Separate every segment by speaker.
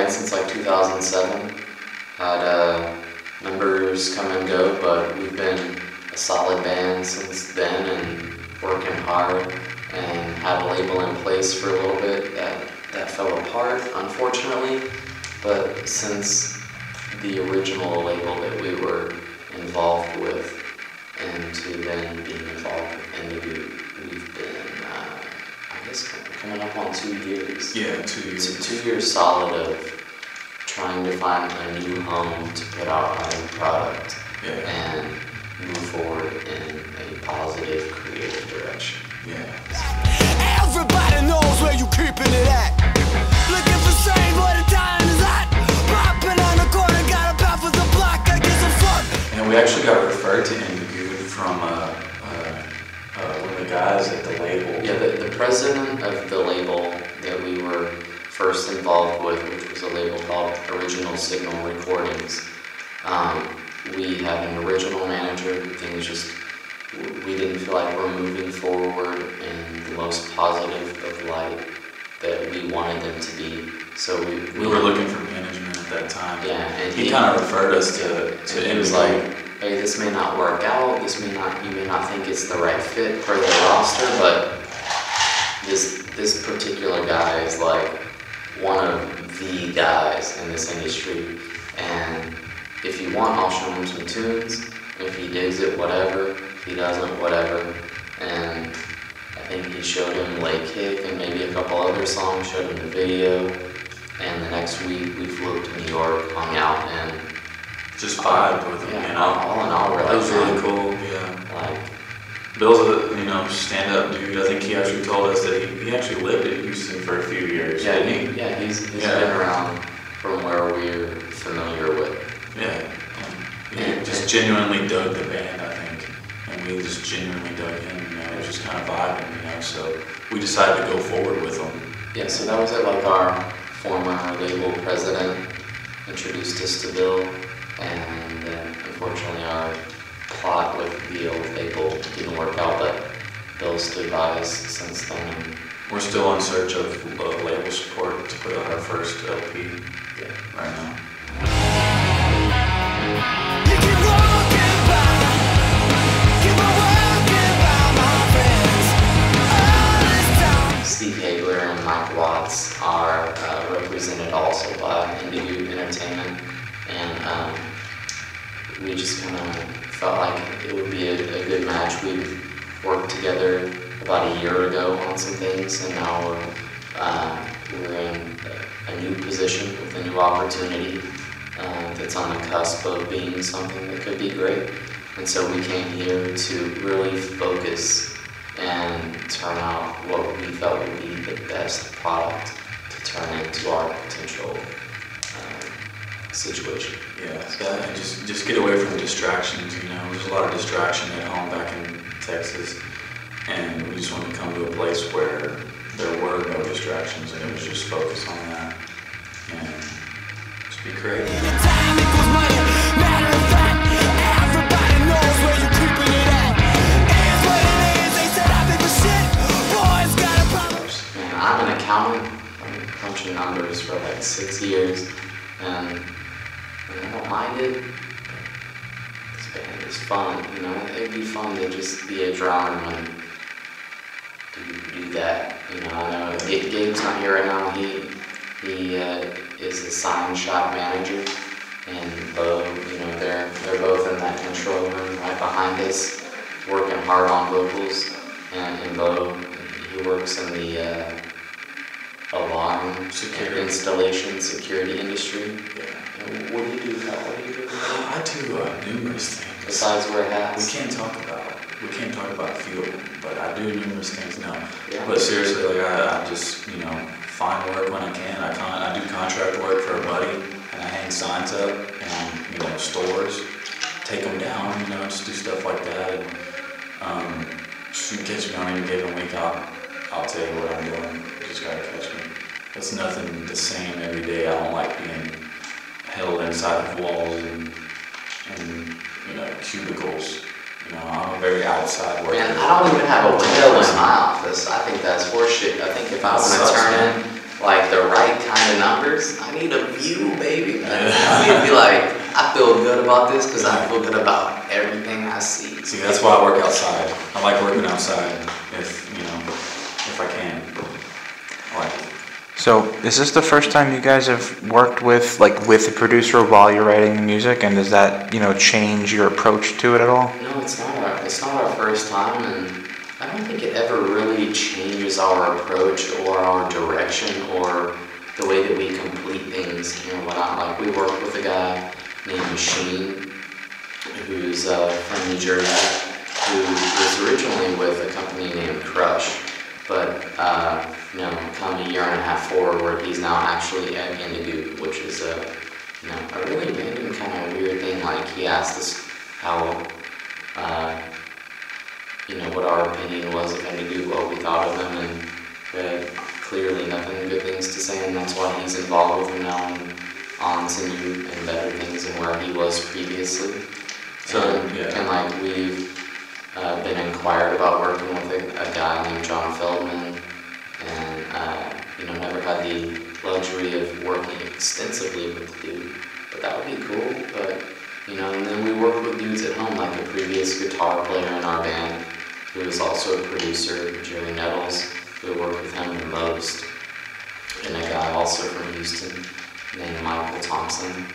Speaker 1: Since like 2007. Had members come and go, but we've been a solid band since then and working hard, and had a label in place for a little bit that fell apart, unfortunately. But since the original label that we were involved with, and to then being involved in the group, we've been, I guess, coming up on 2 years.
Speaker 2: Yeah, 2 years.
Speaker 1: It's 2 years solid of trying to find a new home to put out our new product, and move forward in a positive, creative direction.
Speaker 2: Yeah.
Speaker 3: Everybody knows where you keeping it at. Looking for same, but the time is hot. Popping on the corner, got a path for the block. I get some fun.
Speaker 2: And we actually got referred to Indigood from one of the guys at the label.
Speaker 1: Yeah, the president of the label that we were first involved with, which was a label called Original Signal Recordings. We had an original manager. Things just, we didn't feel like we're moving forward in the most positive of light that we wanted them to be. So we
Speaker 2: were looking for management at that time.
Speaker 1: Yeah, and
Speaker 2: he kind of referred us to
Speaker 1: it was like, hey, this may not work out. You may not think it's the right fit for their roster, but this particular guy is like one of the guys in this industry, and if you want, I'll show him some tunes. If he digs it, whatever. If he doesn't, whatever. And I think he showed him Lake Kick and maybe a couple other songs, showed him the video, and the next week we flew to New York, hung out, and
Speaker 2: just vibed with him.
Speaker 1: Yeah,
Speaker 2: you know?
Speaker 1: all in all, really.
Speaker 2: It was really cool. Yeah.
Speaker 1: Like,
Speaker 2: Bill's a stand-up dude. I think he actually told us that he actually lived in Houston for a few years.
Speaker 1: Yeah, he's been around from where we're familiar with.
Speaker 2: Yeah, and he just genuinely dug the band, I think, and we just genuinely dug him. It was just kind of vibing, so we decided to go forward with him.
Speaker 1: Yeah, so that was it. Like, our former label president introduced us to Bill, and then unfortunately our plot with the old label didn't work out, but Bill stood by us since then.
Speaker 2: We're still in search of label support to put out our first LP right now.
Speaker 1: Steve Hagler and Mike Watts are represented also by Indigood Entertainment, and we just kind of felt like it would be a good match. We worked together about a year ago on some things, and now we're in a new position with a new opportunity that's on the cusp of being something that could be great. And so we came here to really focus and turn out what we felt would be the best product to turn into our potential situation.
Speaker 2: Yeah, and just get away from the distractions, There's a lot of distraction at home back in Texas, and we just wanted to come to a place where there were no distractions, and it was just focus on that, and just be creative.
Speaker 1: I'm an accountant. I've been crunching numbers for like 6 years, and I don't mind it. This band is fun, It'd be fun to just be a drummer and do that. I know Gabe's not here right now. He is the sign shop manager, and Bo, they're both in that control room right behind us, working hard on vocals. And Bo, he works in the alarm security installation security industry.
Speaker 2: Yeah.
Speaker 1: What do you do, Kal?
Speaker 2: I do numerous things.
Speaker 1: Besides wear hats?
Speaker 2: We can't talk about field, but I do numerous things now.
Speaker 1: Yeah.
Speaker 2: But seriously, I just find work when I can. I do contract work for a buddy, and I hang signs up in stores, take them down, fun, you know, just do stuff like that. And just you catch me on any given week, I'll tell you what I'm doing. You just gotta catch me. It's nothing the same every day. I don't like being held inside of walls and you know, cubicles. You know, I'm a very outside worker.
Speaker 1: Man, I don't even have a window in my office. I think that's horseshit. I think if I want to turn in like the right kind of numbers, I need a view, baby. I need to be like, I feel good about this because I feel good about everything I see.
Speaker 2: See, that's why I work outside. I like working outside if I can. I like it.
Speaker 4: So, is this the first time you guys have worked with a producer while you're writing the music, and does that, change your approach to it at all?
Speaker 1: No, it's not our first time, and I don't think it ever really changes our approach or our direction or the way that we complete things here and whatnot. Like, we work with a guy named Machine, who's from New Jersey, who was originally with a company named Crush, but come a year and a half forward, where he's now actually at Indigo, which is a really random kind of weird thing. Like, he asked us how, what our opinion was of Indigo, what we thought of them, and we had clearly nothing but good things to say, and that's why he's involved with them now and on to new and better things than where he was previously. And we've been inquired about working with a guy named John Feldman, and never had the luxury of working extensively with the dude, but that would be cool. But and then we work with dudes at home, like a previous guitar player in our band who is also a producer, Jerry Nettles. We work with him the most, and a guy also from Houston named Michael Thompson.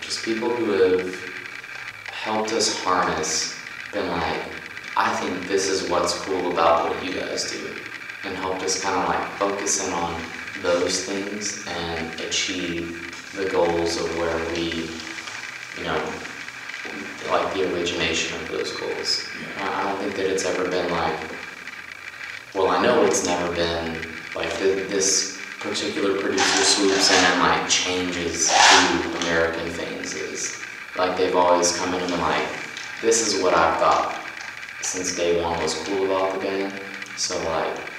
Speaker 1: Just people who have helped us harness, been like, I think this is what's cool about what you guys do, and helped us kind of focus in on those things and achieve the goals of where we, the origination of those goals. I don't think that it's ever been I know it's never been this particular producer swoops in and changes who American Fangs is. They've always come in and been this is what I thought since day one was cool about the band. So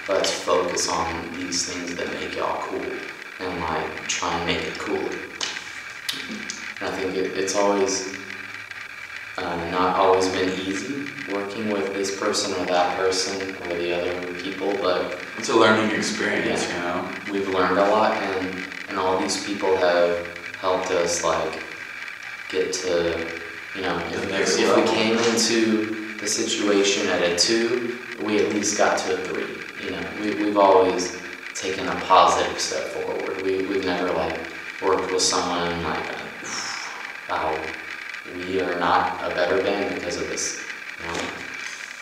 Speaker 1: let's focus on these things that make y'all cool and try and make it cooler. And I think it's always not always been easy working with this person or that person or the other people, but
Speaker 2: it's a learning experience,
Speaker 1: We've learned a lot, and all these people have helped us get to, if we came into the situation at a 2, we at least got to a 3. We've always taken a positive step forward. We've never worked with someone wow, we are not a better band because of this.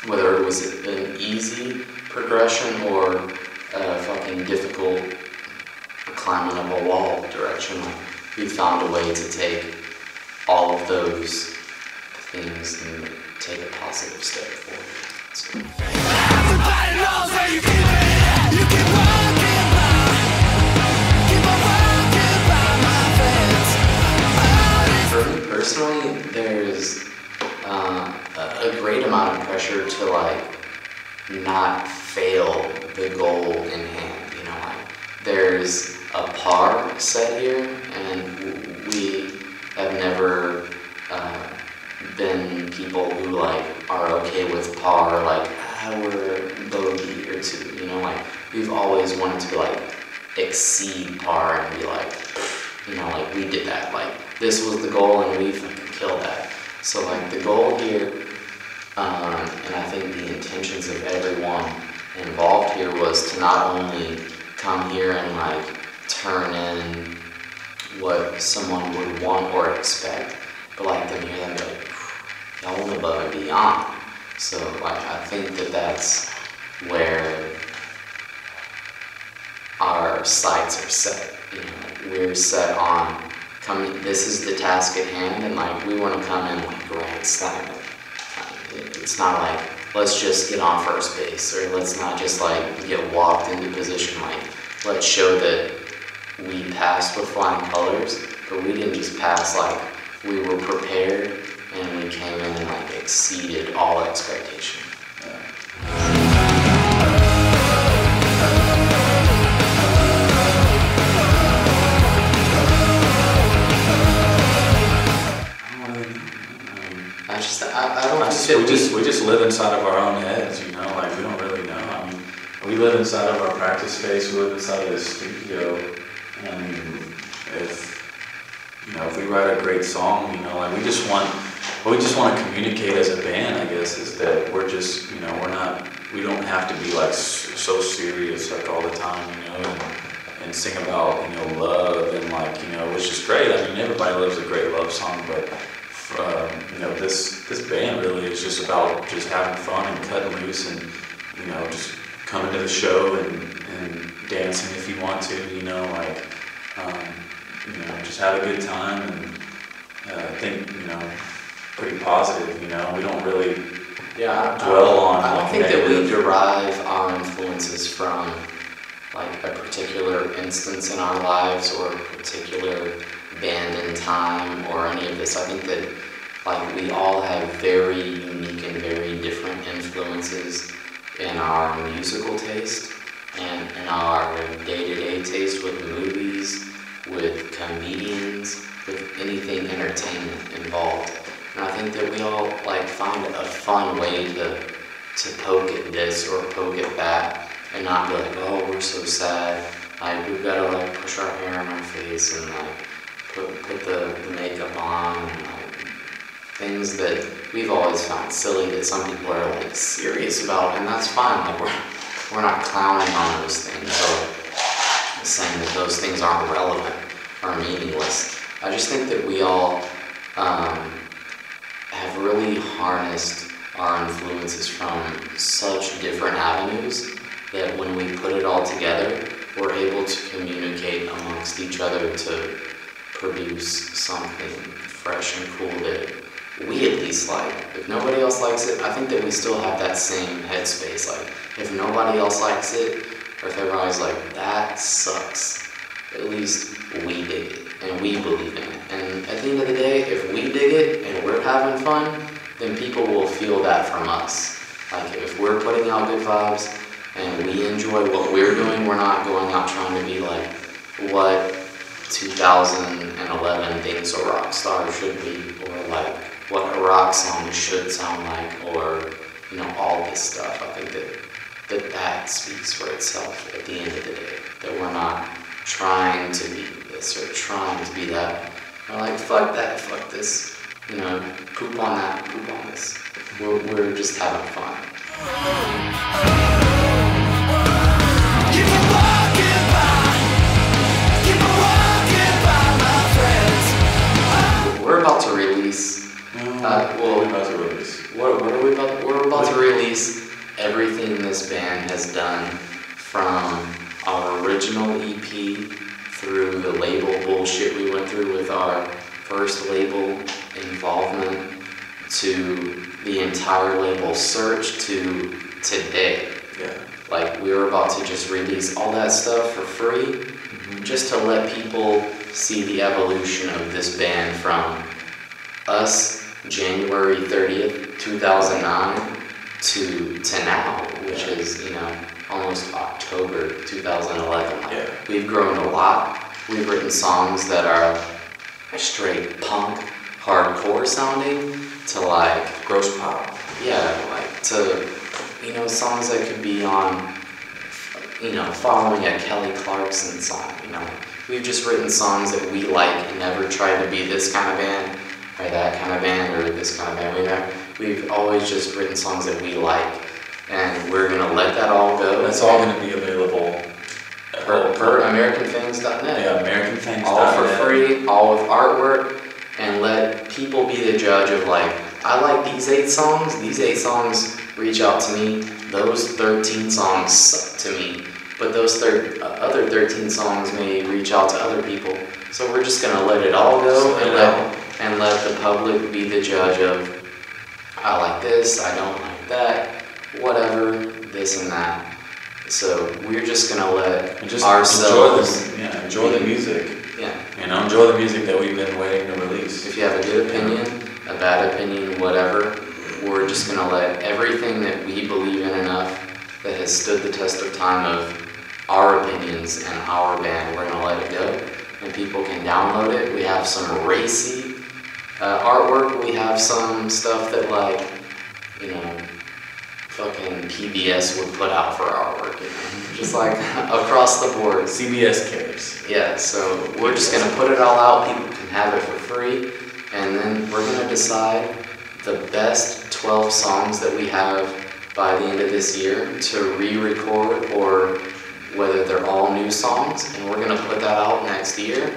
Speaker 1: Whether it was an easy progression or a fucking difficult climbing up a wall direction, we found a way to take all of those things and take a positive step forward. So.
Speaker 3: Everybody knows where you keep it at. You keep walking by. Keep on walking by my fence.
Speaker 1: For me personally, there's a great amount of pressure to not fail the goal in hand. There's a par set here, and we have never been people who are okay with par, we're bogey or 2, we've always wanted to exceed par and be we did that, this was the goal and we fucking killed that. So the goal here, and I think the intentions of everyone involved here was to not only come here and turn in what someone would want or expect, but them hear them go, y'all went above and beyond. So I think that that's where our sights are set. We're set on coming. This is the task at hand, and we want to come in grand slam it. It's not let's just get on first base, or let's not just get walked into position. Let's show that we passed with flying colors, but we didn't just pass. We were prepared and we came in and like exceeded all expectation.
Speaker 2: We just live inside of our own heads, you know, like we don't really know. I mean, we live inside of our practice space, we live inside of this studio, and if we write a great song, you know, like we just want to communicate as a band, I guess, is that we're just, you know, we don't have to be like so serious like all the time, you know, and sing about, you know, love and like, you know, which is great. I mean, everybody loves a great love song, but you know, this band really is just about just having fun and cutting loose and, you know, just coming to the show and dancing if you want to, you know, like, you know, just have a good time and think, you know, pretty positive, you know. We don't really dwell on.
Speaker 1: I don't think that we derive our influences from like a particular instance in our lives or a particular band in time or any of this. I think that like we all have very unique and very different influences in our musical taste and in our day-to-day taste with movies, with comedians, with anything entertainment involved. And I think that we all like find a fun way to poke at this or poke at that and not be like, oh, we're so sad. Like we've got to like push our hair in our face and like put the makeup on and like things that we've always found silly that some people are like serious about, and that's fine. Like we're not clowning on those things or saying that those things aren't relevant or meaningless. I just think that we all have really harnessed our influences from such different avenues that when we put it all together, we're able to communicate amongst each other to produce something fresh and cool that we at least like. If nobody else likes it, I think that we still have that same headspace. Like, if nobody else likes it, or if everybody's like, that sucks, at least we dig it, and we believe in it. And at the end of the day, if we dig it, and we're having fun, then people will feel that from us. Like, if we're putting out good vibes, and we enjoy what we're doing, we're not going out trying to be like, what 2011 thinks a rock star should be, or like, what a rock song should sound like, or, you know, all this stuff. I think that speaks for itself at the end of the day. That we're not trying to be this or trying to be that. We're like, fuck that, fuck this. You know, poop on that, poop on this. We're just having fun.
Speaker 3: Keep on walking by. Keep on walking by, my friends.
Speaker 1: We're about to release. We're about to release everything this band has done, from our original EP through the label bullshit we went through with our first label involvement, to the entire label search, to today.
Speaker 2: Yeah.
Speaker 1: Like, we were about to just release all that stuff for free, just to let people see the evolution of this band from us January 30th, 2009 to now, which is, you know, almost October 2011.
Speaker 2: Yeah.
Speaker 1: We've grown a lot. We've written songs that are straight punk, hardcore sounding, to like
Speaker 2: gross pop.
Speaker 1: Yeah, like to, you know, songs that could be on, you know, following a Kelly Clarkson song, you know. We've just written songs that we like and never tried to be this kind of band or that kind of band or this kind of band. We've always just written songs that we like, and we're gonna let that all go.
Speaker 2: That's all gonna be available
Speaker 1: per AmericanFangs.net.
Speaker 2: Yeah, AmericanFangs.net.
Speaker 1: All for free, all with artwork, and let people be the judge of like, I like these 8 songs. These 8 songs reach out to me. Those 13 songs suck to me. But those other 13 songs may reach out to other people. So we're just gonna let it all go and let the public be the judge of, I like this, I don't like that, whatever, this and that. So we're just gonna let ourselves
Speaker 2: enjoy the music.
Speaker 1: Yeah.
Speaker 2: You know, enjoy the music that we've been waiting to release.
Speaker 1: If you have a good opinion a bad opinion, whatever. We're just gonna let everything that we believe in enough that has stood the test of time of our opinions and our band, we're gonna let it go. And people can download it. We have some racy artwork. We have some stuff that, like, you know, fucking PBS would put out for artwork, you know? Just like across the board.
Speaker 2: CBS cares.
Speaker 1: Yeah, so we're just gonna put it all out. People can have it for free. And then we're gonna decide the best 12 songs that we have by the end of this year to re-record, or whether they're all new songs, and we're gonna put that out next year,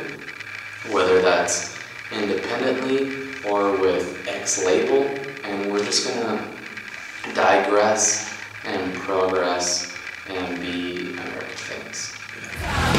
Speaker 1: whether that's independently or with X label, and we're just gonna digress and progress and be American Fangs.